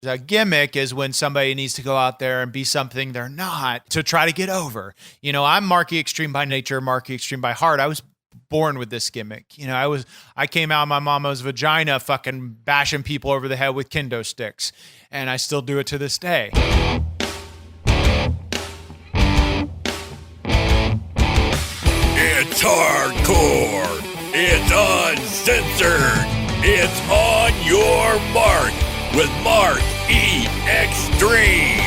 A gimmick is when somebody needs to go out there and be something they're not to try to get over. I'm Marky Xtreme by nature, Marky Xtreme by heart. I was born with this gimmick. I came out of my mama's vagina fucking bashing people over the head with kendo sticks, and I still do it to this day. It's hardcore. It's uncensored. It's On Your Mark with Mark E. Xtreme.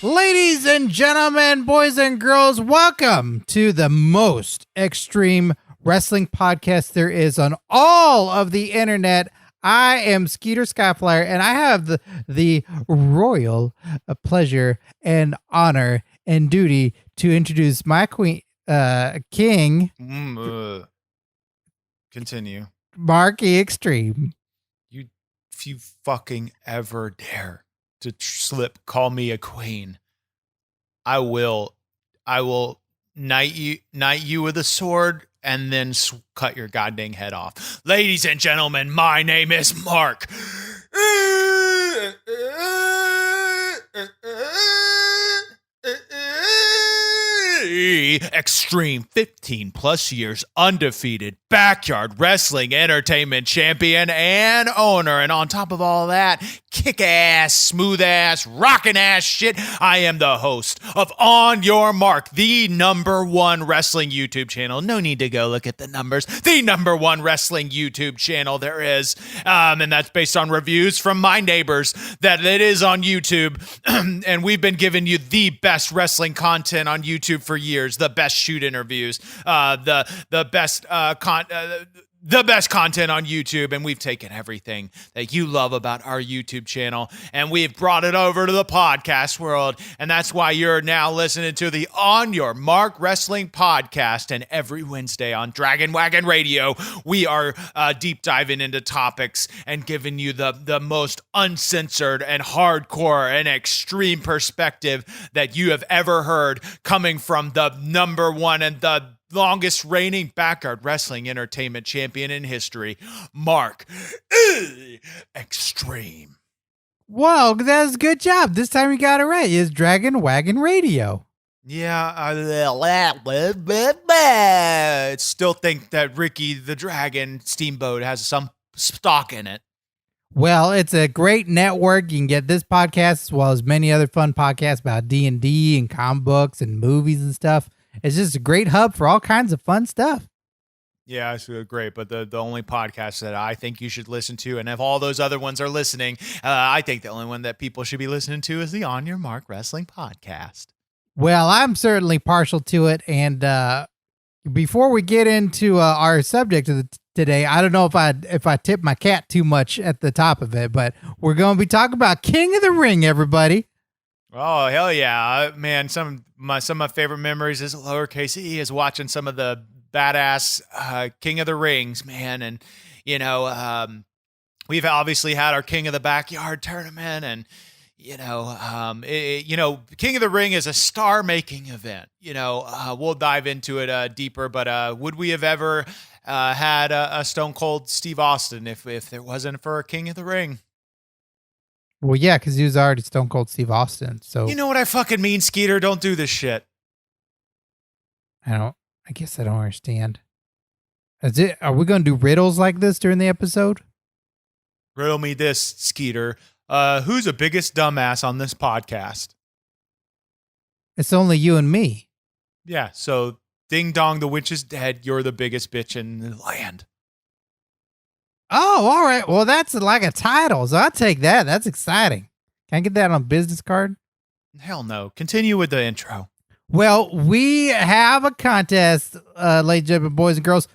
Ladies and gentlemen, boys and girls, welcome to the most extreme wrestling podcast there is on all of the internet. I am Skeeter Skyflyer, and I have the royal pleasure and honor and duty to introduce my king. Continue. Mark E. Xtreme. If you fucking ever dare to call me a queen, I will knight you with a sword and then cut your goddamn head off. Ladies and gentlemen, my name is Mark. Xtreme, 15 plus years undefeated backyard wrestling entertainment champion and owner. And on top of all that, kick-ass, smooth-ass, rockin'-ass shit, I am the host of On Your Mark, the #1 wrestling YouTube channel. No need to go look at the numbers. The #1 wrestling YouTube channel there is. And that's based on reviews from my neighbors that it is on YouTube. And we've been giving you the best wrestling content on YouTube for years. The best shoot interviews, the best content on YouTube, and we've taken everything that you love about our YouTube channel and we've brought it over to the podcast world, and that's why you're now listening to the On Your Mark Wrestling Podcast. And every Wednesday on Dragon Wagon Radio, we are deep diving into topics and giving you the most uncensored and hardcore and extreme perspective that you have ever heard, coming from the #1 and the longest reigning backyard wrestling entertainment champion in history, Mark Xtreme. Whoa, that's a good job. This time you got it right. It's Dragon Wagon Radio. Yeah, I still think that Ricky the Dragon Steamboat has some stock in it. Well, it's a great network. You can get this podcast as well as many other fun podcasts about D&D and comic books and movies and stuff. It's just a great hub for all kinds of fun stuff. Yeah, it's great. But the only podcast that I think you should listen to, and if all those other ones are listening, I think the only one that people should be listening to is the On Your Mark Wrestling Podcast. Well, I'm certainly partial to it. And before we get into our subject of today, I don't know if I tip my cat too much at the top of it, but we're going to be talking about King of the Ring, everybody. Oh, hell yeah. Man, some of my favorite memories as a lowercase e is watching some of the badass King of the Rings, man. And, we've obviously had our King of the Backyard tournament, and, King of the Ring is a star-making event. We'll dive into it deeper, but would we have ever had a Stone Cold Steve Austin if there wasn't for a King of the Ring? Well, yeah, because he was already Stone Cold Steve Austin. So you know what I fucking mean, Skeeter? Don't do this shit. I guess I don't understand. Is it? Are we going to do riddles like this during the episode? Riddle me this, Skeeter. Who's the biggest dumbass on this podcast? It's only you and me. Yeah, so ding dong, the witch is dead. You're the biggest bitch in the land. Oh, all right. Well, that's like a title, so I'll take that. That's exciting. Can I get that on a business card? Hell no. Continue with the intro. Well, we have a contest, ladies and gentlemen, boys and girls.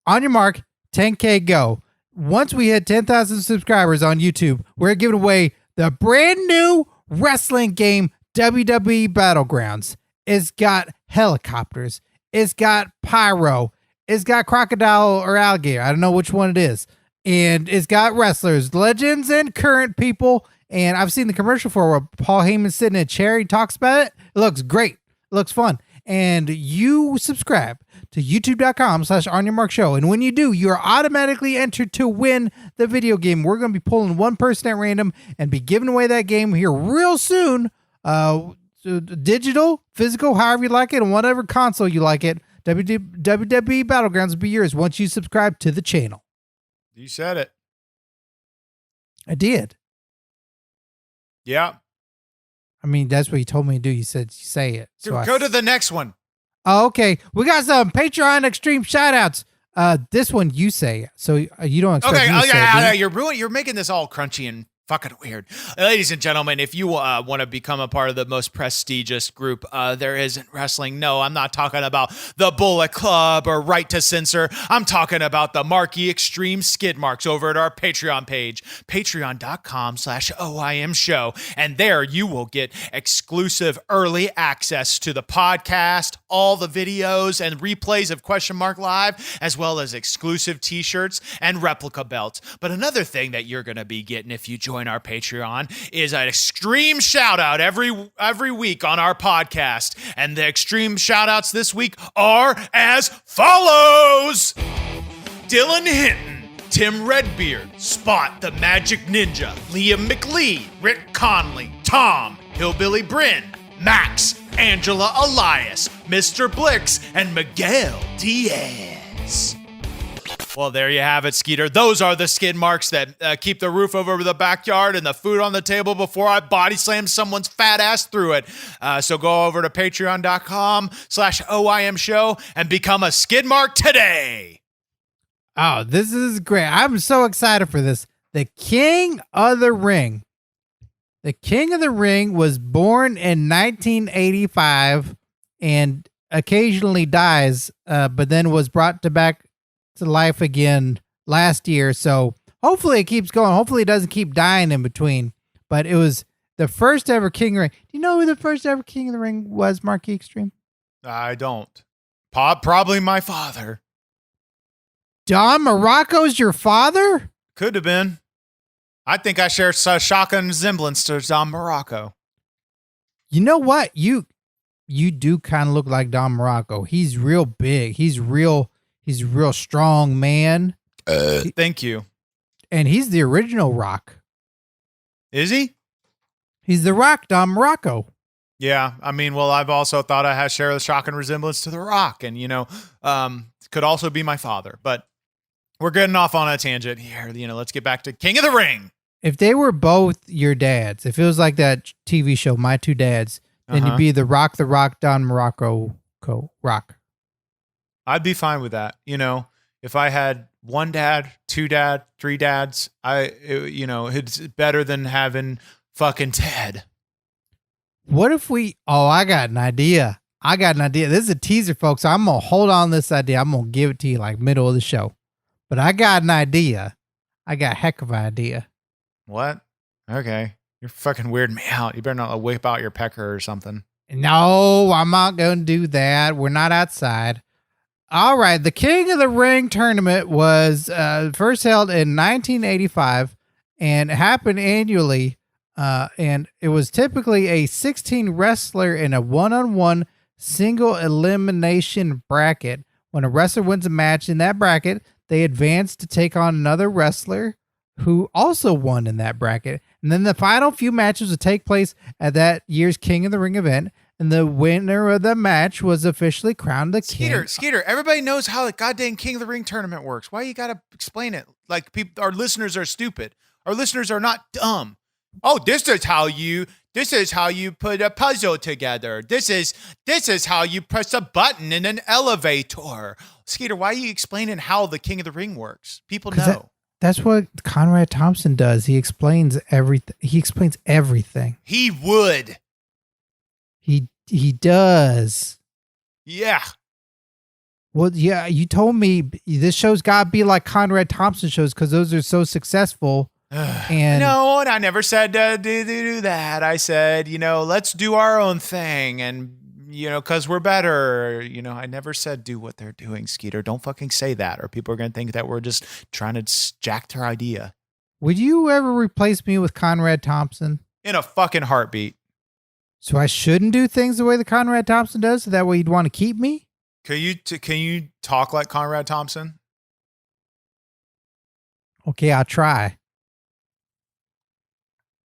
On your mark, 10K go. Once we hit 10,000 subscribers on YouTube, we're giving away the brand new wrestling game, WWE Battlegrounds. It's got helicopters. It's got pyro. It's got crocodile or alligator. I don't know which one it is. And it's got wrestlers, legends, and current people. And I've seen the commercial for where Paul Heyman's sitting in a chair. He talks about it. It looks great. It looks fun. and you subscribe to youtube.com/OnYourMarkShow. And when you do, you're automatically entered to win the video game. We're going to be pulling one person at random and be giving away that game here real soon. So digital, physical, however you like it, and whatever console you like it. WWE Battlegrounds will be yours once you subscribe to the channel. You said it. I did. Yeah. I mean, that's what you told me to do. You said say it. So go to the next one. Oh, okay. We got some Patreon Xtreme shout-outs. This one you say, so you don't expect me to say it. You're making this all crunchy and fucking weird. Ladies and gentlemen, if you want to become a part of the most prestigious group there isn't wrestling, no, I'm not talking about the Bullet Club or Right to Censor. I'm talking about the Marky Xtreme skid marks over at our Patreon page, patreon.com/OIMshow. And there you will get exclusive early access to the podcast, all the videos and replays of Question Mark Live, as well as exclusive t-shirts and replica belts. But another thing that you're going to be getting if you join our Patreon is an extreme shout out every week on our podcast. And the extreme shout outs this week are as follows: Dylan Hinton, Tim Redbeard, Spot the Magic Ninja, Liam McLean, Rick Conley, Tom, Hillbilly Bryn, Max, Angela Elias, Mr. Blix, and Miguel Diaz. Well, there you have it, Skeeter. Those are the skid marks that keep the roof over the backyard and the food on the table before I body slam someone's fat ass through it. So go over to patreon.com/OIMshow and become a skid mark today. Oh, this is great. I'm so excited for this. The King of the Ring. The King of the Ring was born in 1985 and occasionally dies, but then was brought back to life again last year. So hopefully it keeps going. Hopefully it doesn't keep dying in between. But it was the first ever King of the Ring. Do you know who the first ever King of the Ring was, Mark Xtreme? I don't. Probably my father. Don Morocco's your father? Could have been. I think I share a shocking resemblance to Don Morocco. You know what? You do kind of look like Don Morocco. He's real big. He's a real strong man. Thank you. And he's the original Rock. Is he? He's the Rock, Don Morocco. Yeah. I mean, well, I've also thought I share a shocking resemblance to the Rock, and could also be my father. But we're getting off on a tangent here. Let's get back to King of the Ring. If they were both your dads, if it was like that TV show, My Two Dads, then you'd be the Rock, Don Morocco, Rock. I'd be fine with that. If I had one dad, two dad, three dads, it's better than having fucking Ted. What if I got an idea. This is a teaser, folks. I'm going to hold on to this idea. I'm going to give it to you like middle of the show. But I got an idea. I got a heck of an idea. What? Okay. You're fucking weirding me out. You better not whip out your pecker or something. No, I'm not going to do that. We're not outside. All right. The King of the Ring tournament was first held in 1985 and happened annually. And it was typically a 16 wrestler in a one-on-one single elimination bracket. When a wrestler wins a match in that bracket, they advance to take on another wrestler who also won in that bracket. And then the final few matches would take place at that year's King of the Ring event. And the winner of the match was officially crowned the king. Skeeter, everybody knows how the goddamn King of the Ring tournament works. Why you got to explain it? Like our listeners are stupid. Our listeners are not dumb. Oh, this is how you put a puzzle together. This is how you press a button in an elevator. Skeeter, why are you explaining how the King of the Ring works? People know. That's what Conrad Thompson does. He explains everything. He would. He does. Yeah. Well, yeah, you told me this show's got to be like Conrad Thompson shows because those are so successful. And no, and I never said do that. I said, let's do our own thing, and because we're better. I never said do what they're doing, Skeeter. Don't fucking say that, or people are gonna think that we're just trying to jack their idea. Would you ever replace me with Conrad Thompson? In a fucking heartbeat. So I shouldn't do things the way that Conrad Thompson does, so that way you'd want to keep me? Can you talk like Conrad Thompson? Okay, I'll try.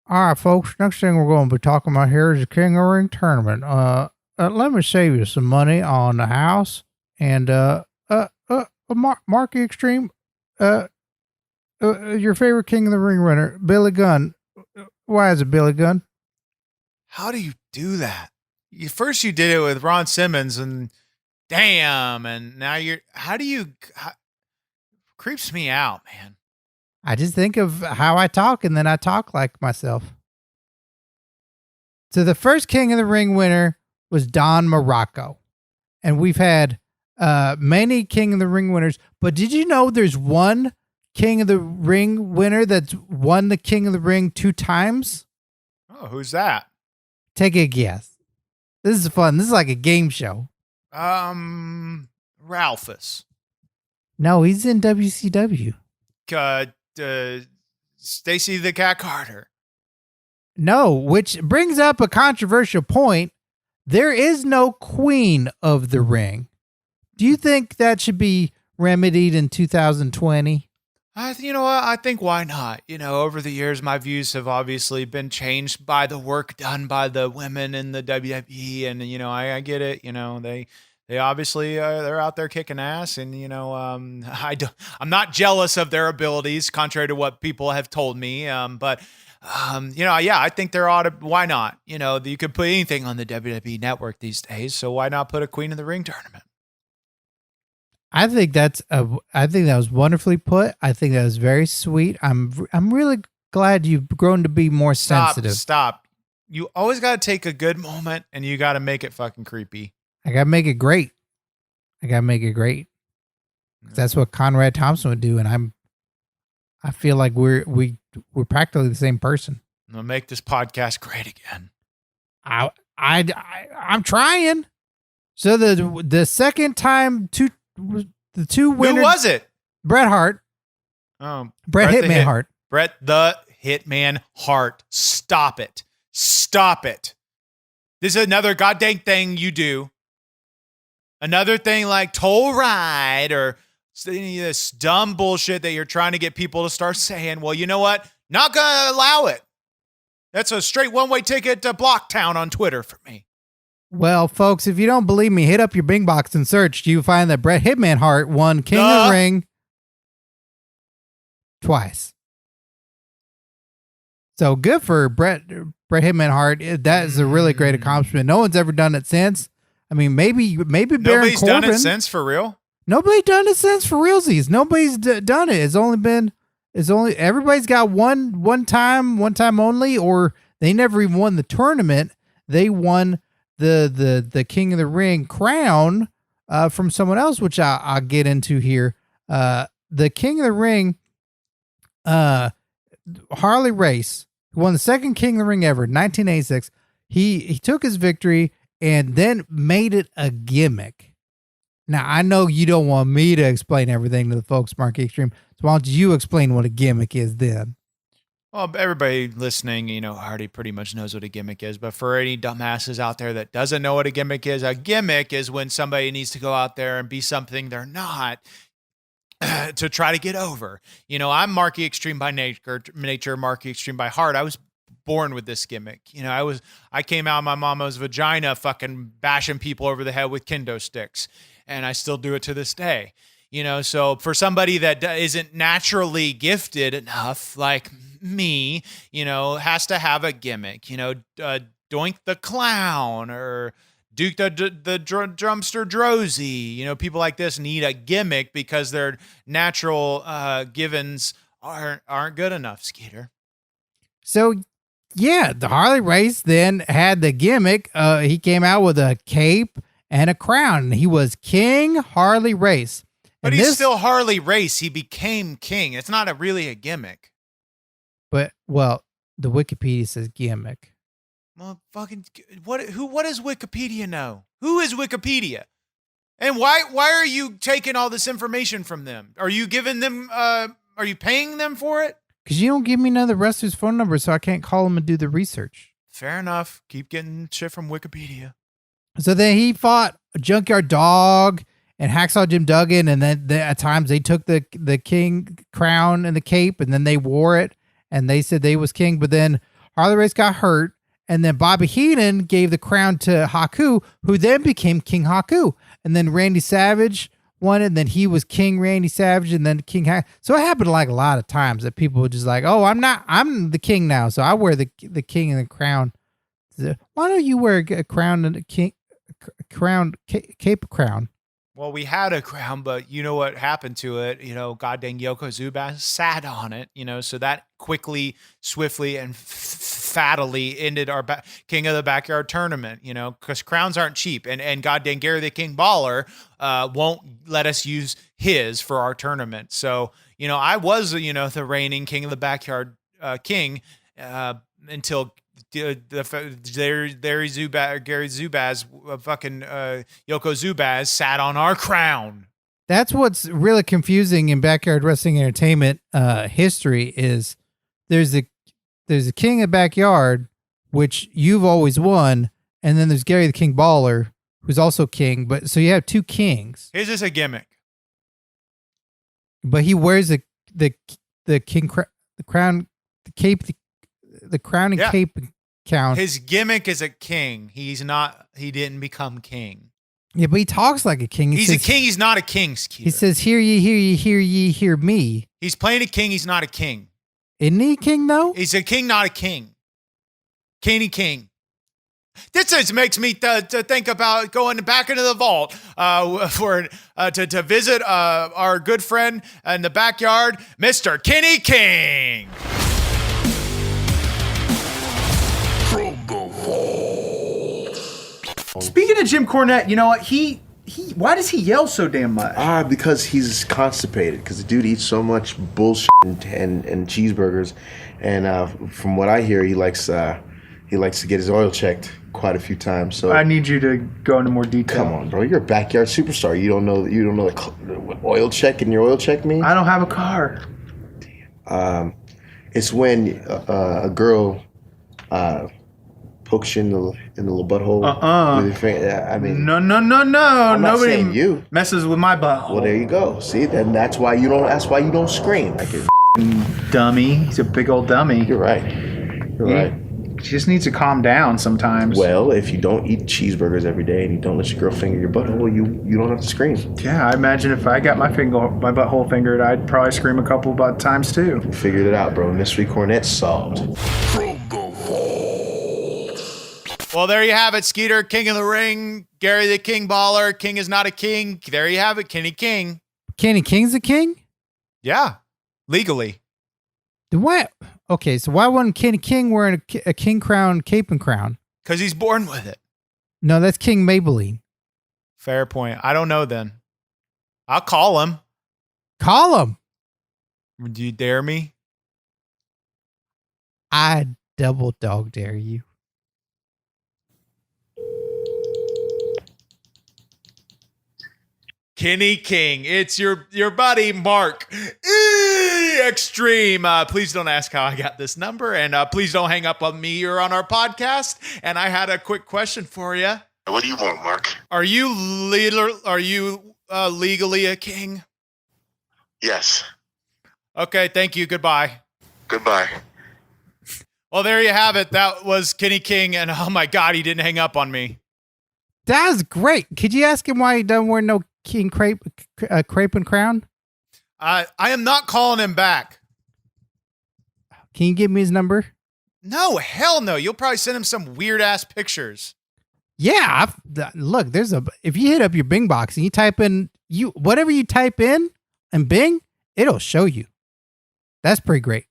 All right, folks. Next thing we're going to be talking about here is the Kangaroo Tournament. Let me save you some money on the house. And Mark Xtreme, your favorite King of the Ring winner, Billy Gunn. Why is it Billy Gunn? How do you do that? First you did it with Ron Simmons and damn, and now creeps me out, man. I just think of how I talk, and then I talk like myself. So the first King of the Ring winner was Don Morocco. And we've had many King of the Ring winners. But did you know there's one King of the Ring winner that's won the King of the Ring 2 times? Oh, who's that? Take a guess. This is fun. This is like a game show. Ralphus. No, he's in WCW. Stacy the Cat Carter. No, which brings up a controversial point. There is no Queen of the Ring. Do you think that should be remedied in 2020? You know what? I think why not? You know, over the years, my views have obviously been changed by the work done by the women in the WWE, and you know, I get it. You know, they obviously they're out there kicking ass, and you know, I'm not jealous of their abilities, contrary to what people have told me. But you know, yeah, I think there ought to. Why not? You know, you could put anything on the WWE network these days, so why not put a Queen of the Ring tournament? I think that was wonderfully put. I think that was very sweet. I'm really glad you've grown to be more sensitive. Stop. You always got to take a good moment and you got to make it fucking creepy. I got to make it great. That's what Conrad Thompson would do, and I feel like we're practically the same person. I'm gonna make this podcast great again. I'm trying. So the second time the 2 winners. Who was it? Bret Hart. Bret Hitman Hart. Bret the Hitman Hart. Stop it. This is another goddamn thing you do. Another thing like toll ride or any of this dumb bullshit that you're trying to get people to start saying, well, you know what? Not going to allow it. That's a straight one-way ticket to Blocktown on Twitter for me. Well, folks, if you don't believe me, hit up your Bing box and search. You find that Bret Hitman Hart won King of the Ring twice. So good for Bret Hitman Hart. That is a really great accomplishment. No one's ever done it since. I mean, maybe Baron Corbin. Nobody's done it since, for real? Nobody's done it since, for realsies. Nobody's done it. Everybody's got one time only, or they never even won the tournament. They won the King of the Ring crown from someone else, which I'll get into here. The King of the Ring, Harley Race, who won the second King of the Ring ever, 1986. He took his victory and then made it a gimmick. Now, I know you don't want me to explain everything to the folks, Mark Xtreme, so why don't you explain what a gimmick is then? Well, everybody listening, you know, already pretty much knows what a gimmick is. But for any dumbasses out there that doesn't know what a gimmick is when somebody needs to go out there and be something they're not to try to get over. You know, I'm Marky Xtreme by nature, Marky Xtreme by heart. I was born with this gimmick. You know, I came out of my mama's vagina fucking bashing people over the head with kendo sticks. And I still do it to this day. You know, so for somebody that isn't naturally gifted enough, like me, you know, has to have a gimmick, you know, Doink the Clown or Duke the Drumster Drozy, you know, people like this need a gimmick because their natural givens aren't good enough, Skeeter. So, yeah, the Harley Race then had the gimmick. He came out with a cape and a crown. He was King Harley Race. But he's still Harley Race. He became king. It's not really a gimmick. But, well, the Wikipedia says gimmick. Well, fucking, what does Wikipedia know? Who is Wikipedia? And why are you taking all this information from them? Are you giving them, are you paying them for it? Because you don't give me none of the wrestlers' phone numbers, so I can't call them and do the research. Fair enough. Keep getting shit from Wikipedia. So then he fought Junkyard Dog and Hacksaw Jim Duggan, and then at times they took the king crown and the cape, and then they wore it, and they said they was king. But then Harley Race got hurt, and then Bobby Heenan gave the crown to Haku, who then became King Haku. And then Randy Savage won it, and then he was King Randy Savage, and then King Haku. So it happened like a lot of times that people were just like, oh, I'm the king now, so I wear the king and the crown. Why don't you wear a crown and a king crown, cape crown? Well, we had a crown, but you know what happened to it? God dang Yokozuna sat on it, so that quickly, swiftly, and fattily ended our King of the Backyard tournament, because crowns aren't cheap. And God dang Gary the King Baller won't let us use his for our tournament. So, I was, the reigning King of the Backyard king until Gary Zubaz, fucking Yoko Zubaz sat on our crown. That's what's really confusing in backyard wrestling entertainment history is there's a king of backyard, which you've always won, and then there's Gary the King Baller, who's also king. But so you have two kings. His is a gimmick, but he wears the king the crown, the cape, the crown and cape count. His gimmick is a king. He didn't become king. Yeah, but he talks like a king. He's a king. He's not a king, Skeeter. He says, hear ye, hear ye, hear ye, hear me. He's playing a king. He's not a king. Isn't he a king, though? He's a king, not a king. King. This just makes me to think about going back into the vault to visit our good friend in the backyard, Mr. Kenny King. Speaking of Jim Cornette, you know what? Why does he yell so damn much? Because he's constipated. Because the dude eats so much bullshit and cheeseburgers, and from what I hear, he likes to get his oil checked quite a few times. So I need you to go into more detail. Come on, bro. You're a backyard superstar. You don't know what oil check and your oil check means? I don't have a car. It's when a girl pokes you in the little butthole with your finger. I mean, no. I'm not Nobody saying you messes with my butthole. Well, there you go. See, then that's why you don't scream. Like a dummy. He's a big old dummy. You're right. Right. She just needs to calm down sometimes. Well, if you don't eat cheeseburgers every day and you don't let your girl finger your butthole, you don't have to scream. Yeah, I imagine if I got my butthole fingered, I'd probably scream a couple of times too. Figured it out, bro. Mystery Cornette solved. Well, there you have it, Skeeter, King of the Ring, Gary the King Baller, King is not a king. There you have it, Kenny King. Kenny King's a king? Yeah, legally. Why? Okay, so why wasn't Kenny King wearing a king crown, cape and crown? Because he's born with it. No, that's King Maybelline. Fair point. I don't know then. I'll call him. Call him. Do you dare me? I double dog dare you. Kenny King, it's your buddy Mark Xtreme. Please don't ask how I got this number, and please don't hang up on me or on our podcast. And I had a quick question for you. What do you want, Mark? Are you legally a king? Yes. Okay, thank you. Goodbye. Goodbye. Well, there you have it. That was Kenny King, and oh my God, he didn't hang up on me. That was great. Could you ask him why he doesn't wear no king crepe and crown? I am not calling him back. Can you give me his number? No, hell no. You'll probably send him some weird ass pictures. Yeah, look. If you hit up your Bing box and you type in whatever you type in Bing, it'll show you. That's pretty great.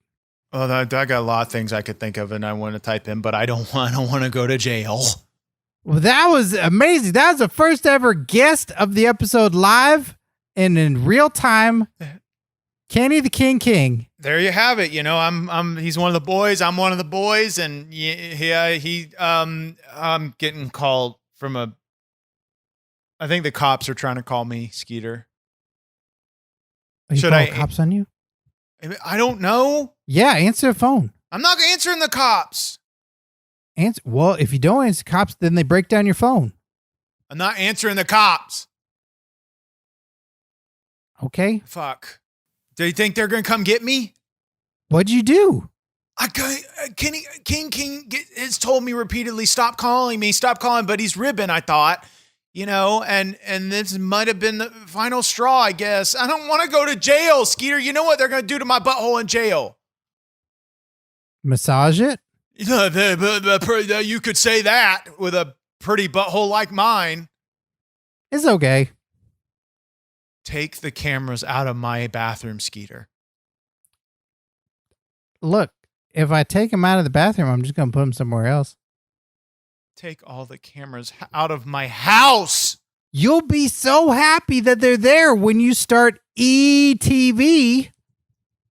Well, I got a lot of things I could think of, and I want to type in, but I don't want to go to jail. Well, that was amazing. That was the first ever guest of the episode live and in real time. Kenny the King. There you have it. He's one of the boys. I'm one of the boys, and I'm getting called from I think the cops are trying to call me, Skeeter. Should I cops on you? I don't know. Yeah, answer the phone. I'm not answering the cops. Answer. Well, if you don't answer cops, then they break down your phone. I'm not answering the cops. Okay. Fuck. Do you think they're going to come get me? What'd you do? King has told me repeatedly, stop calling, but he's ribbing, I thought. And this might have been the final straw, I guess. I don't want to go to jail, Skeeter. You know what they're going to do to my butthole in jail? Massage it? You could say that with a pretty butthole like mine. It's okay. Take the cameras out of my bathroom, Skeeter. Look, if I take them out of the bathroom, I'm just going to put them somewhere else. Take all the cameras out of my house. You'll be so happy that they're there when you start ETV.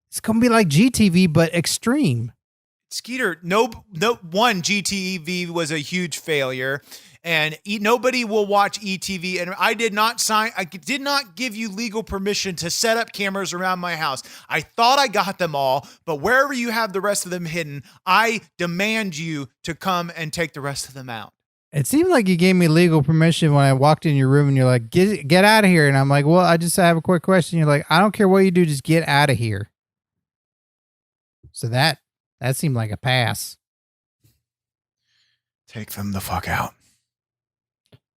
It's going to be like GTV, but extreme. Skeeter, no one GTV was a huge failure, and nobody will watch ETV. And I did not give you legal permission to set up cameras around my house. I thought I got them all, but wherever you have the rest of them hidden, I demand you to come and take the rest of them out. It seemed like you gave me legal permission when I walked in your room and you're like, get out of here. And I'm like, well, I have a quick question. You're like, I don't care what you do, just get out of here. So that seemed like a pass. Take them the fuck out.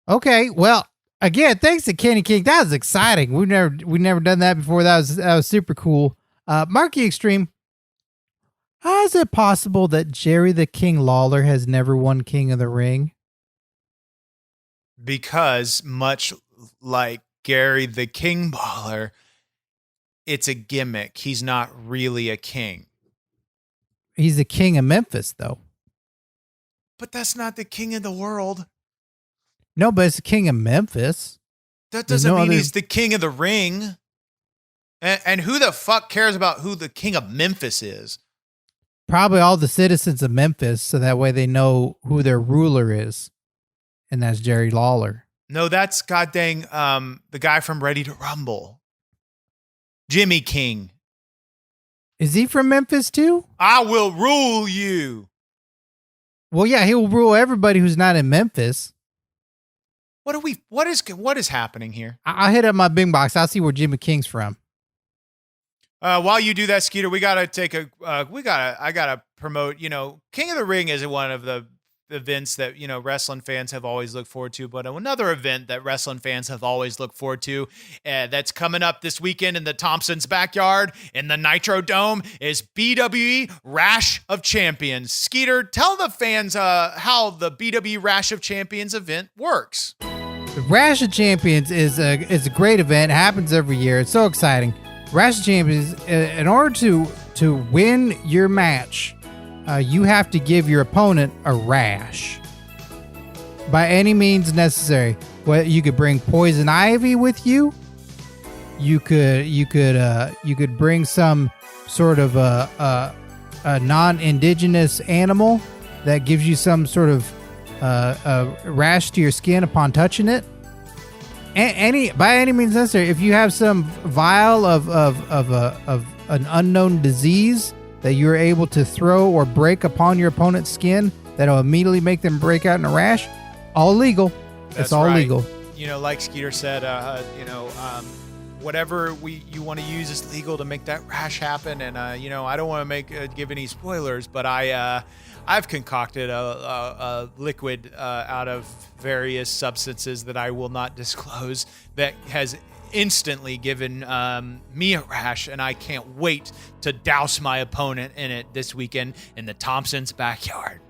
Okay, well, again, thanks to Kenny King. That was exciting. We've never done that before. That was super cool. Marky Xtreme, how is it possible that Jerry the King Lawler has never won King of the Ring? Because much like Gary the King Baller, it's a gimmick. He's not really a king. He's the king of Memphis, though. But that's not the king of the world. No, but it's the king of Memphis. That doesn't mean he's the king of the ring. And who the fuck cares about who the king of Memphis is? Probably all the citizens of Memphis, so that way they know who their ruler is. And that's Jerry Lawler. No, that's goddamn the guy from Ready to Rumble. Jimmy King. Is he from Memphis too? I will rule you. Well, yeah, he will rule everybody who's not in Memphis. What is happening here? I'll hit up my Bing box. I'll see where Jimmy King's from. While you do that, Skeeter, I gotta promote, King of the Ring is one of the events that, wrestling fans have always looked forward to, but another event that wrestling fans have always looked forward to that's coming up this weekend in the Thompsons' backyard in the Nitro Dome is BWE Rash of Champions. Skeeter, tell the fans how the BWE Rash of Champions event works. The Rash of Champions is a great event. It happens every year. It's so exciting. Rash of Champions, in order to win your match, you have to give your opponent a rash by any means necessary. Well, you could bring poison ivy with you. You could bring some sort of a non-indigenous animal that gives you some sort of a rash to your skin upon touching it. By any means necessary. If you have some vial of an unknown disease that you're able to throw or break upon your opponent's skin, that'll immediately make them break out in a rash. All legal. It's all legal. Like Skeeter said, whatever you want to use is legal to make that rash happen. And I don't want to give any spoilers, but I've concocted a liquid out of various substances that I will not disclose that has instantly given me a rash, and I can't wait to douse my opponent in it this weekend in the Thompsons' backyard.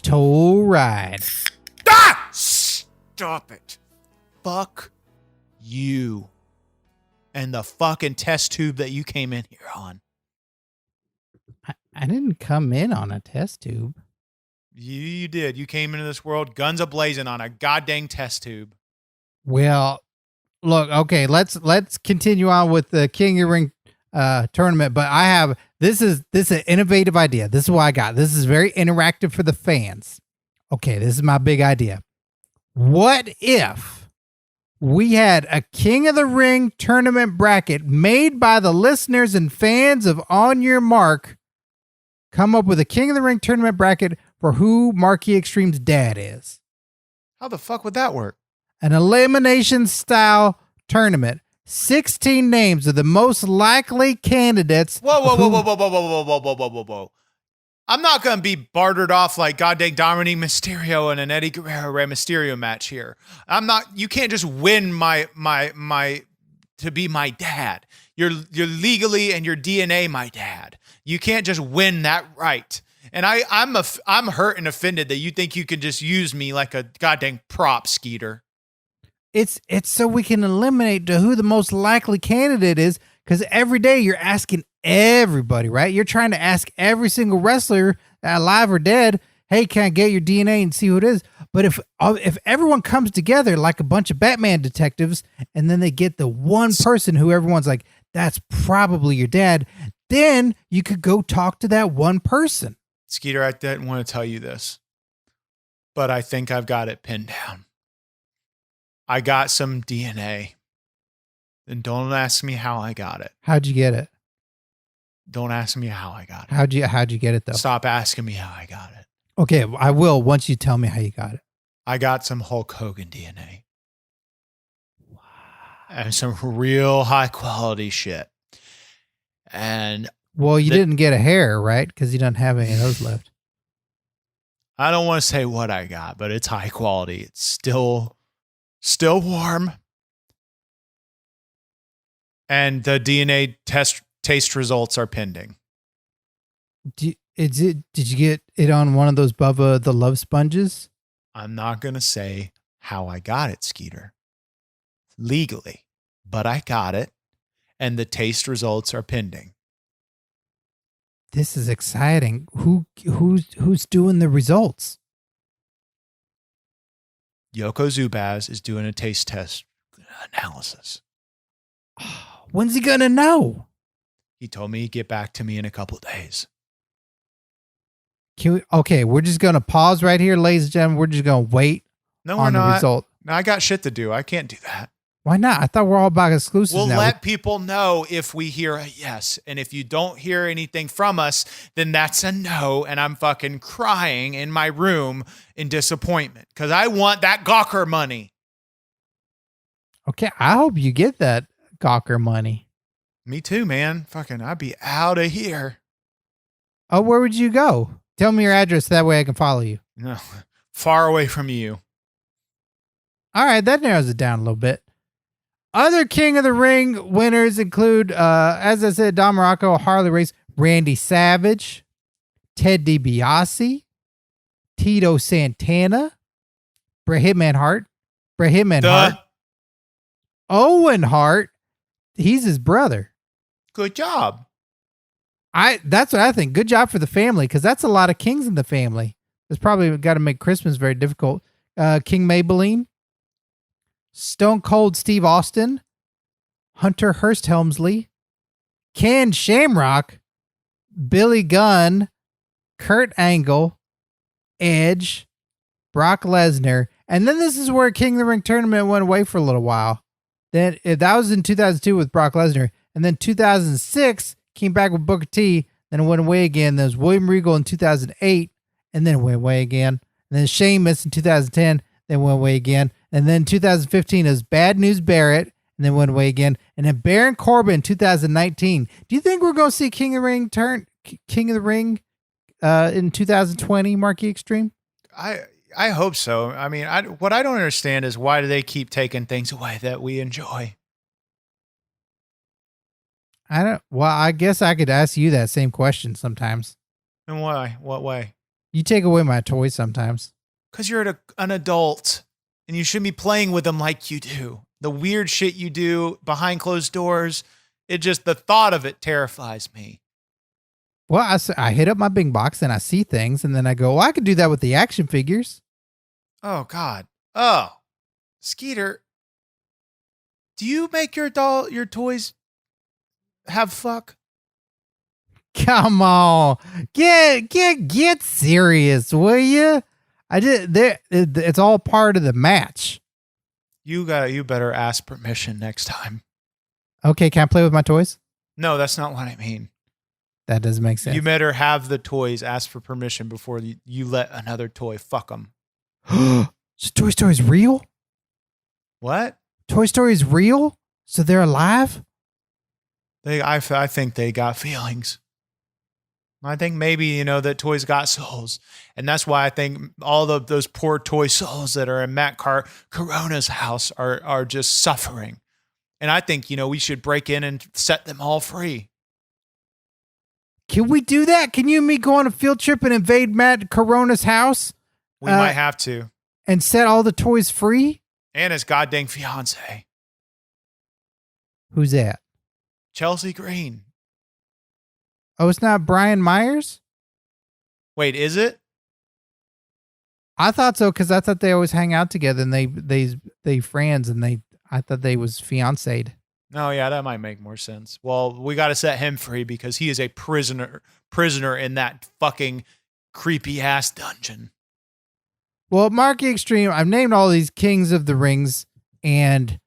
Toll ride. Ah! Stop it. Fuck you and the fucking test tube that you came in here on. I didn't come in on a test tube. You did. You came into this world guns a-blazing on a goddamn test tube. Well, look, okay, let's continue on with the King of the Ring tournament. But this is an innovative idea. This is what I got. This is very interactive for the fans. Okay, this is my big idea. What if we had a King of the Ring tournament bracket made by the listeners and fans of On Your Mark come up with a King of the Ring tournament bracket for who Marquee Xtreme's dad is. How the fuck would that work? An elimination style tournament. 16 names of the most likely candidates. Whoa. I'm not going to be bartered off like goddamn Dominic Mysterio in an Eddie Guerrero Rey Mysterio match here. You can't just win to be my dad. You're legally and your DNA my dad. You can't just win that right. And I'm hurt and offended that you think you can just use me like a goddamn prop, Skeeter. It's so we can eliminate who the most likely candidate is, because every day you're asking everybody, right? You're trying to ask every single wrestler, alive or dead, hey, can I get your DNA and see who it is? But if everyone comes together like a bunch of Batman detectives, and then they get the one person who everyone's like, that's probably your dad, then you could go talk to that one person. Skeeter, I didn't want to tell you this, but I think I've got it pinned down. I got some DNA. And don't ask me how I got it. How'd you get it? Don't ask me how I got it. How'd you get it though? Stop asking me how I got it. Okay, I will once you tell me how you got it. I got some Hulk Hogan DNA. Wow. And some real high quality shit. And well, you didn't get a hair, right? Because you don't have any of those left. I don't want to say what I got, but it's high quality. It's still warm. And the DNA taste results are pending. Did you get it on one of those Bubba the Love Sponges? I'm not going to say how I got it, Skeeter. Legally. But I got it. And the taste results are pending. This is exciting. Who's doing the results? Yoko Zubaz is doing a taste test analysis. When's he gonna know? He told me he'd get back to me in a couple of days. We're just gonna pause right here, ladies and gentlemen. We're just gonna wait. No, on we're not. The result. No, I got shit to do. I can't do that. Why not? I thought we're all about exclusives. We'll now. let people know if we hear a yes. And if you don't hear anything from us, then that's a no. And I'm fucking crying in my room in disappointment because I want that Gawker money. Okay, I hope you get that Gawker money. Me too, man. Fucking, I'd be out of here. Oh, where would you go? Tell me your address. That way I can follow you. No, far away from you. All right, that narrows it down a little bit. Other King of the Ring winners include, as I said, Don Morocco, Harley Race, Randy Savage, Ted DiBiase, Tito Santana, Bret Hitman Hart, Owen Hart. He's his brother. Good job. That's what I think. Good job for the family, because that's a lot of kings in the family. It's probably got to make Christmas very difficult. King Maybelline, Stone Cold Steve Austin, Hunter Hearst Helmsley, Ken Shamrock, Billy Gunn, Kurt Angle, Edge, Brock Lesnar, and then this is where King of the Ring tournament went away for a little while. Then that was in 2002 with Brock Lesnar, and then 2006 came back with Booker T. Then it went away again. There was William Regal in 2008, and then it went away again. And then Sheamus in 2010, then went away again. And then 2015 is Bad News Barrett, and then went away again. And then Baron Corbin in 2019. Do you think we're going to see King of the Ring in 2020, Marquee Xtreme? I hope so. I mean, what I don't understand is why do they keep taking things away that we enjoy? I guess I could ask you that same question sometimes. And why? What way? You take away my toys sometimes. Because you're an adult and you shouldn't be playing with them like you do. The weird shit you do behind closed doors, the thought of it terrifies me. Well, I hit up my big box and I see things and then I go, well, I could do that with the action figures. Oh, God. Oh, Skeeter, do you make your toys have fuck? Come on, get serious, will you? It's all part of the match. You better ask permission next time. Okay, can I play with my toys? No, that's not what I mean. That doesn't make sense. You better have the toys, ask for permission before you let another toy fuck them. So Toy Story is real? What? Toy Story is real? So they're alive? I think they got feelings. I think maybe, that toys got souls. And that's why I think all of those poor toy souls that are in Matt Corona's house are just suffering. And I think, we should break in and set them all free. Can we do that? Can you and me go on a field trip and invade Matt Corona's house? We might have to. And set all the toys free? And his goddamn fiance. Who's that? Chelsea Green. Oh, it's not Brian Myers? Wait, is it? I thought so because I thought they always hang out together and they friends and I thought they was fiancéed. No, yeah, that might make more sense. Well, we got to set him free because he is a prisoner in that fucking creepy ass dungeon. Well, Mark Xtreme, I've named all these kings of the rings, and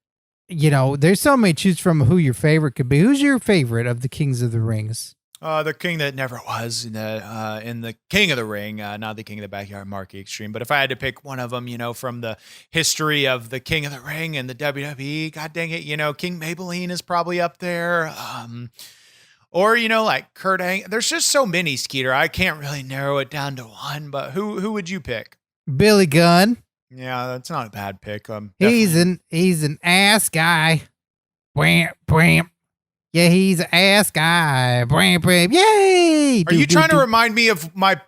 there's so many to choose from who your favorite could be. Who's your favorite of the kings of the rings? The king that never was in the King of the Ring, not the King of the Backyard, Mark Xtreme. But if I had to pick one of them, from the history of the King of the Ring and the WWE, god dang it, King Maybelline is probably up there. Or like Kurt Angle. There's just so many, Skeeter. I can't really narrow it down to one. But who would you pick? Billy Gunn. Yeah, that's not a bad pick. He's an ass guy. Bwam, bwam. Yeah, he's an ass guy. Bwam, bwam. Yay! Are you trying to remind me of my...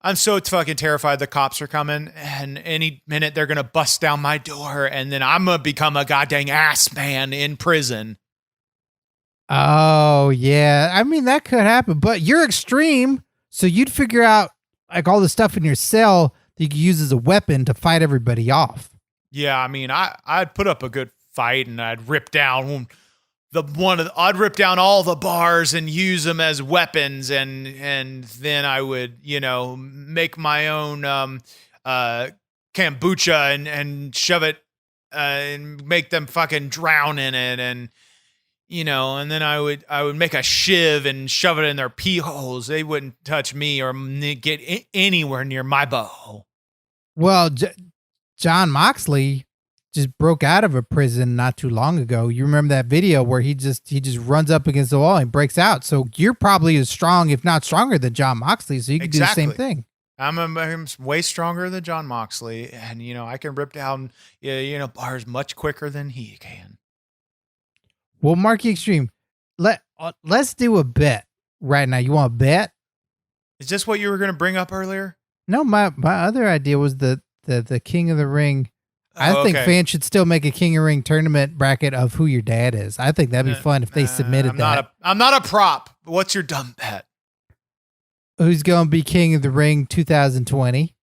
I'm so fucking terrified the cops are coming, and any minute they're going to bust down my door, and then I'm going to become a goddamn ass man in prison. Oh, yeah. I mean, that could happen, but you're extreme, so you'd figure out like all the stuff in your cell that you could use as a weapon to fight everybody off. Yeah, I mean, I'd put up a good fight, and I'd rip down I'd rip down all the bars and use them as weapons, and then I would, make my own kombucha and shove it and make them fucking drown in it, and and then I would make a shiv and shove it in their pee holes. They wouldn't touch me or get anywhere near my butthole. Well, John Moxley just broke out of a prison not too long ago. You remember that video where he just runs up against the wall and breaks out. So you're probably as strong, if not stronger, than John Moxley. So you can do the same thing. I'm way stronger than John Moxley, and I can rip down bars much quicker than he can. Well, Marky Xtreme, let's do a bet right now. You want a bet? Is this what you were going to bring up earlier? No, my other idea was the King of the Ring. I think fans should still make a King of the Ring tournament bracket of who your dad is. I think that'd be fun if they submitted that. I'm not a prop. What's your dumb bet? Who's going to be King of the Ring 2020?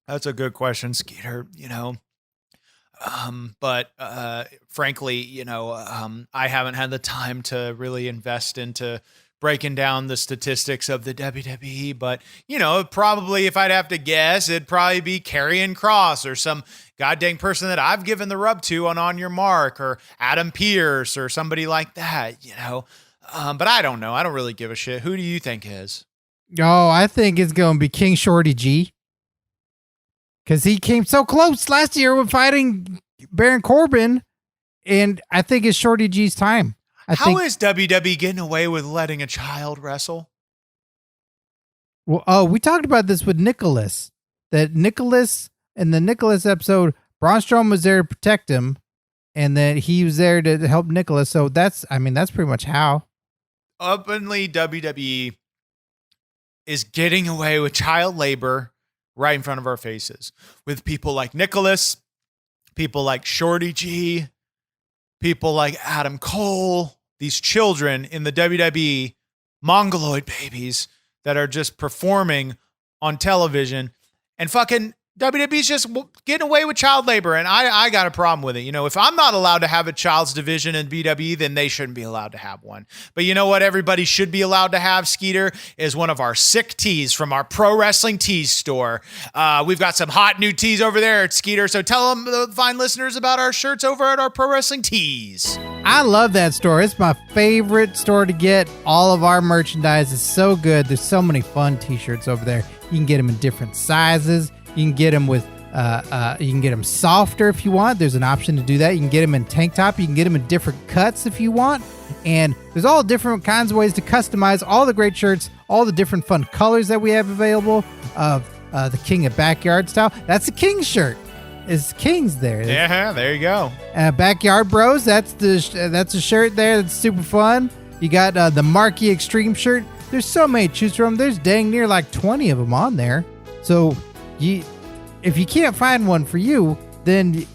That's a good question, Skeeter. But frankly, I haven't had the time to really invest into breaking down the statistics of the WWE, but probably if I'd have to guess, it'd probably be Karrion Kross or some goddamn person that I've given the rub to on Your Mark, or Adam Pearce or somebody like that, but I don't know. I don't really give a shit. Who do you think is? Oh, I think it's going to be King Shorty G. Because he came so close last year with fighting Baron Corbin, and I think it's Shorty G's time. How is WWE getting away with letting a child wrestle? Well, we talked about this with Nicholas. That Nicholas, in the Nicholas episode, Braun Strowman was there to protect him, and that he was there to help Nicholas. So that's pretty much how. Openly, WWE is getting away with child labor right in front of our faces with people like Nicholas, people like Shorty G, people like Adam Cole, these children in the WWE, mongoloid babies that are just performing on television. And fucking WWE's just getting away with child labor, and I got a problem with it. You know, if I'm not allowed to have a child's division in WWE, then they shouldn't be allowed to have one. But you know what everybody should be allowed to have, Skeeter, is one of our sick tees from our Pro Wrestling Tees store. We've got some hot new tees over there at Skeeter, so tell them, the fine listeners, about our shirts over at our Pro Wrestling Tees. I love that store. It's my favorite store to get. All of our merchandise is so good. There's so many fun t-shirts over there. You can get them in different sizes. You can get them with, you can get them softer if you want. There's an option to do that. You can get them in tank top. You can get them in different cuts if you want. And there's all different kinds of ways to customize all the great shirts, all the different fun colors that we have available of the King of Backyard style. That's the King shirt. It's King's there. Yeah, there you go. Backyard Bros. That's a shirt there. That's super fun. You got the Marky Xtreme shirt. There's so many to choose from. There's dang near like 20 of them on there. So if you can't find one for you, then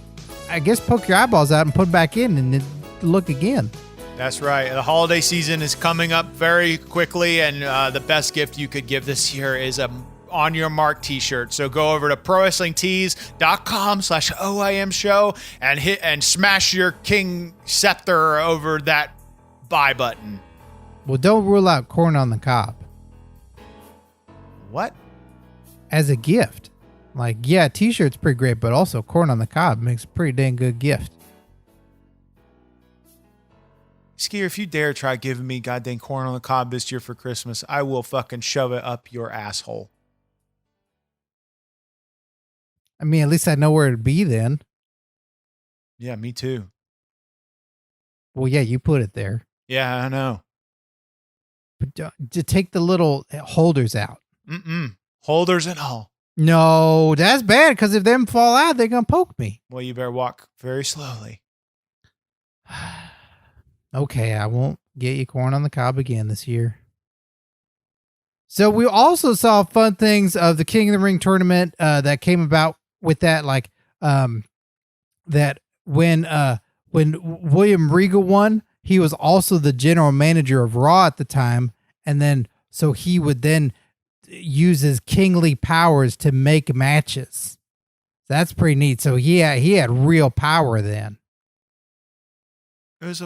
I guess poke your eyeballs out and put it back in and then look again. That's right. The holiday season is coming up very quickly, and the best gift you could give this year is a On Your Mark t-shirt. So go over to prowrestlingtees.com/OIM show and smash your King scepter over that buy button. Well, don't rule out corn on the cob. What? As a gift. Like, yeah, t-shirt's pretty great, but also corn on the cob makes a pretty dang good gift. Skeeter, if you dare try giving me goddamn corn on the cob this year for Christmas, I will fucking shove it up your asshole. I mean, at least I know where it'd be then. Yeah, me too. Well, yeah, you put it there. Yeah, I know. But to take the little holders out. Holders and all. No, that's bad, because if them fall out, they're going to poke me. Well, you better walk very slowly. Okay, I won't get you corn on the cob again this year. So we also saw fun things of the King of the Ring tournament that came about with that, like that when William Regal won, he was also the general manager of Raw at the time, and then so he would then use his kingly powers to make matches. That's pretty neat. So he had real power then. It was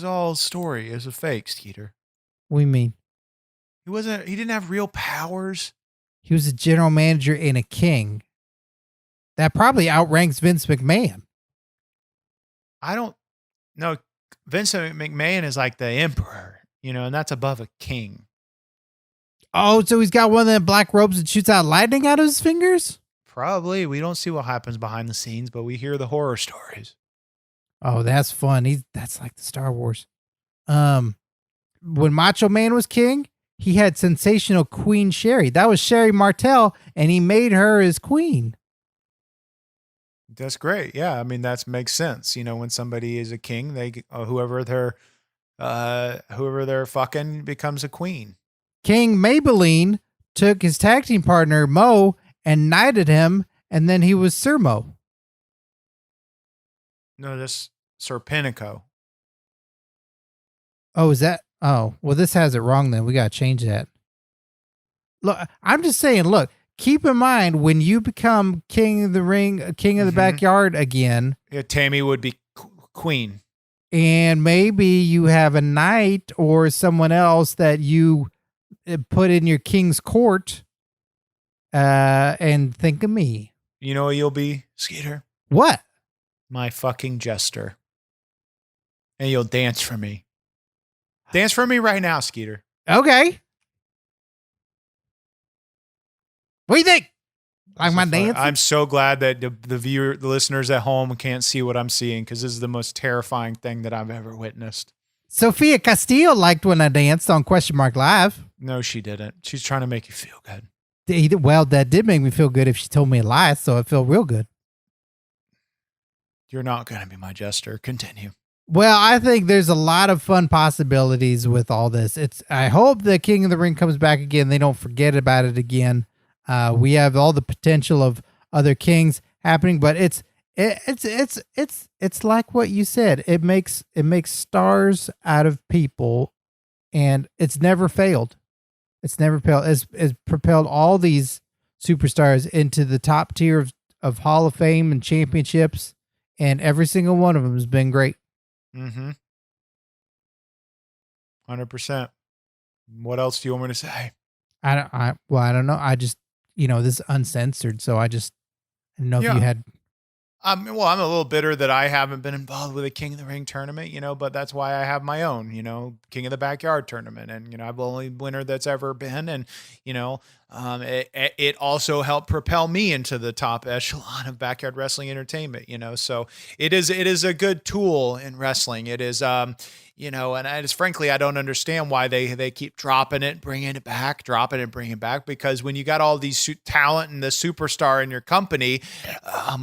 all story. It was a fake, Skeeter. What do you mean? He didn't have real powers. He was a general manager and a king. That probably outranks Vince McMahon. I don't know. Vince McMahon is like the emperor, and that's above a king. Oh, so he's got one of them black robes that shoots out lightning out of his fingers? Probably. We don't see what happens behind the scenes, but we hear the horror stories. Oh, that's fun. That's like the Star Wars. When Macho Man was king, he had sensational Queen Sherry. That was Sherry Martel, and he made her his queen. That's great. Yeah, I mean that makes sense. When somebody is a king, they whoever they're fucking becomes a queen. King Maybelline took his tag team partner Mo and knighted him, and then he was Sir Mo. No, that's Sir Pinico. Oh, is that? Oh, well, this has it wrong then. We got to change that. Look, I'm just saying, look, keep in mind when you become King of the Ring, King of the Backyard again. Yeah, Tammy would be queen. And maybe you have a knight or someone else that you put in your king's court and think of me. You know what you'll be, Skeeter? What? My fucking jester. And you'll dance for me. Dance for me right now, Skeeter. Okay. What do you think? Like my dance? I'm so glad that the listeners at home can't see what I'm seeing, because this is the most terrifying thing that I've ever witnessed. Sophia Castillo liked when I danced on Question Mark Live. No, she didn't. She's trying to make you feel good. Well, that did make me feel good if she told me a lie, so it felt real good. You're not going to be my jester. Continue. Well, I think there's a lot of fun possibilities with all this. I hope the King of the Ring comes back again. They don't forget about it again. We have all the potential of other kings happening, but it's like what you said. It makes stars out of people, and it's never failed. It's never failed. It's propelled all these superstars into the top tier of of Hall of Fame and championships, and every single one of them has been great. 100%. What else do you want me to say? I don't know. I just, this is uncensored, so I didn't know if you had. Well, I'm a little bitter that I haven't been involved with a King of the Ring tournament, but that's why I have my own, King of the Backyard tournament. And, I'm the only winner that's ever been. And, it also helped propel me into the top echelon of backyard wrestling entertainment, so it is a good tool in wrestling. It is, and I just, frankly, I don't understand why they keep dropping it, bringing it back, because when you got all these talent and the superstar in your company,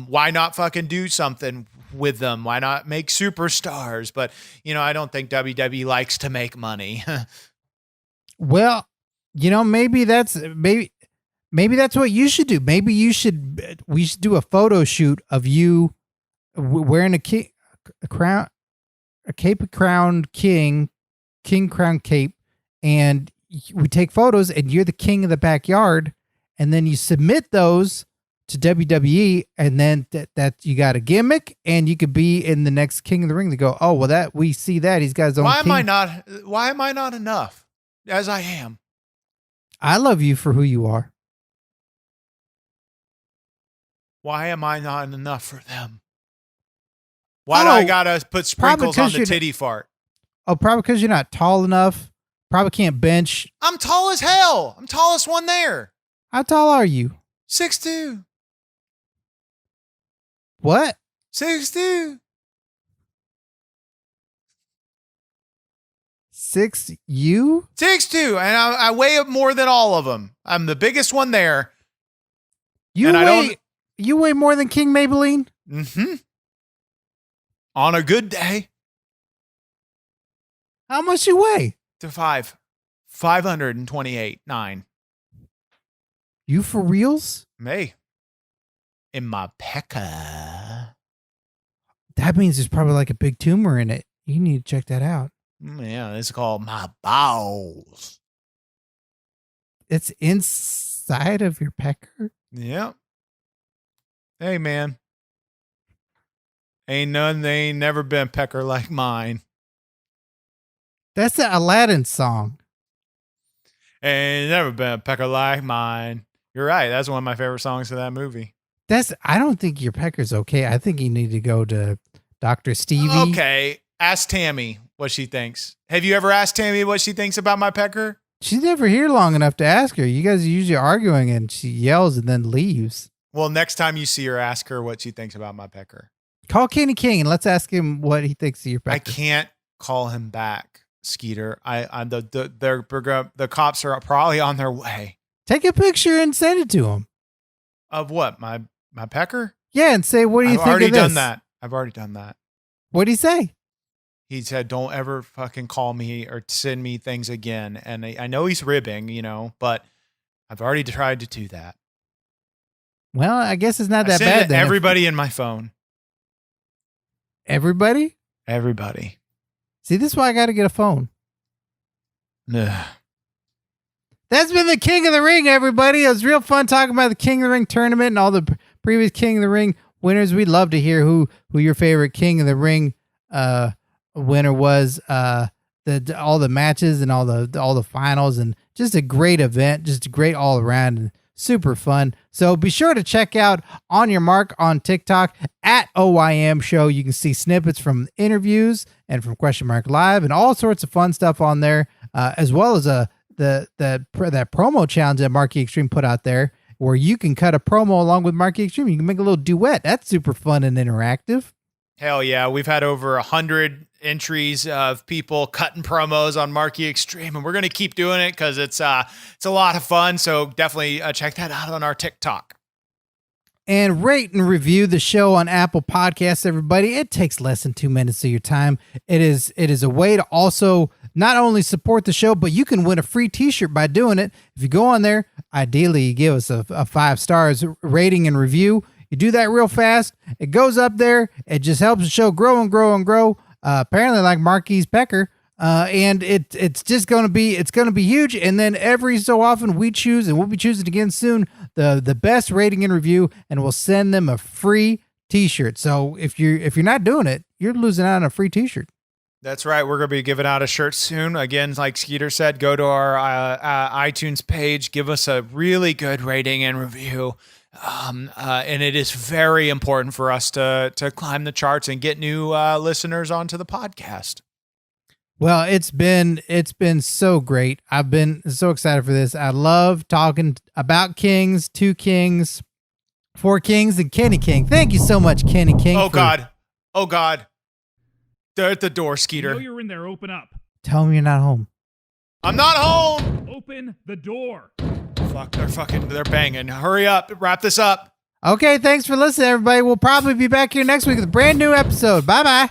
why not fucking do something with them? Why not make superstars? But, I don't think WWE likes to make money. Well, maybe that's what you should do. Maybe we should do a photo shoot of you wearing a crown, a cape crowned king crown cape, and we take photos and you're the king of the backyard, and then you submit those to WWE, and then that you got a gimmick, and you could be in the next King of the Ring. They go, oh, well, that we see that he's got his own. Why am I not enough as I am? I love you for who you are. Why am I not enough for them? Why do I gotta put sprinkles on the titty fart? Oh, probably because you're not tall enough. Probably can't bench. I'm tall as hell. I'm tallest one there. How tall are you? 6'2". What? 6'2". 6 you? 6'2", and I weigh up more than all of them. I'm the biggest one there. You weigh more than King Maybelline? Mm-hmm. On a good day. How much you weigh? 528.9. You for reals? Me. In my pecker. That means there's probably like a big tumor in it. You need to check that out. Yeah, it's called my bowels. It's inside of your pecker? Yep. Hey, man. Ain't never been pecker like mine. That's the Aladdin song. Ain't never been a pecker like mine. You're right. That's one of my favorite songs of that movie. I don't think your pecker's okay. I think you need to go to Dr. Stevie. Okay. Ask Tammy what she thinks. Have you ever asked Tammy what she thinks about my pecker? She's never here long enough to ask her. You guys are usually arguing and she yells and then leaves. Well, next time you see her, ask her what she thinks about my pecker. Call Kenny King and let's ask him what he thinks of your pecker. I can't call him back, Skeeter. The cops are probably on their way. Take a picture and send it to him. Of what? My pecker? Yeah, and say, what do you think of this? I've already done that. What'd he say? He said, don't ever fucking call me or send me things again. And I know he's ribbing, but I've already tried to do that. Well, I guess it's not that send bad it then. Everybody in my phone. Everybody? Everybody. See, this is why I got to get a phone. Ugh. That's been the King of the Ring, everybody. It was real fun talking about the King of the Ring tournament and all the previous King of the Ring winners. We'd love to hear who your favorite King of the Ring winner was. All the matches and all the finals, and just a great event, just great all around and super fun. So be sure to check out On Your Mark on TikTok at OYM Show. You can see snippets from interviews and from Question Mark Live and all sorts of fun stuff on there, as well as that promo challenge that Marky Xtreme put out there, where you can cut a promo along with Marky Xtreme. You can make a little duet. That's super fun and interactive. Hell yeah. We've had over 100 entries of people cutting promos on Marky Xtreme, and we're going to keep doing it because it's a lot of fun. So definitely check that out on our TikTok. And rate and review the show on Apple Podcasts, everybody. It takes less than 2 minutes of your time. It is a way to also not only support the show, but you can win a free t-shirt by doing it. If you go on there, ideally you give us a 5 stars rating and review. You do that real fast. It goes up there. It just helps the show grow and grow and grow. Apparently, like Marky's pecker, And it's just going to be huge. And then every so often we choose, and we'll be choosing again soon, the best rating and review, and we'll send them a free t-shirt. So if you're not doing it, you're losing out on a free t-shirt. That's right. We're going to be giving out a shirt soon. Again, like Skeeter said, go to our iTunes page, give us a really good rating and review. And it is very important for us to climb the charts and get new listeners onto the podcast. Well, it's been so great. I've been so excited for this. I love talking about Kings, 2 Kings, 4 Kings, and Kenny King. Thank you so much, Kenny King. Oh, God. They're at the door, Skeeter. I know you're in there. Open up. Tell them you're not home. I'm not home. Open the door. Fuck, they're banging. Hurry up. Wrap this up. Okay, thanks for listening, everybody. We'll probably be back here next week with a brand new episode. Bye-bye.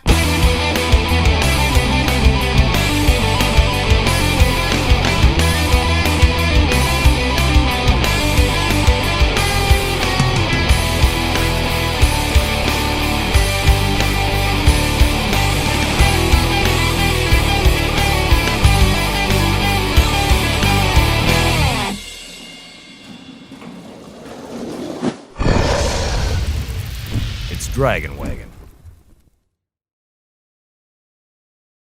It's Dragon Wagon.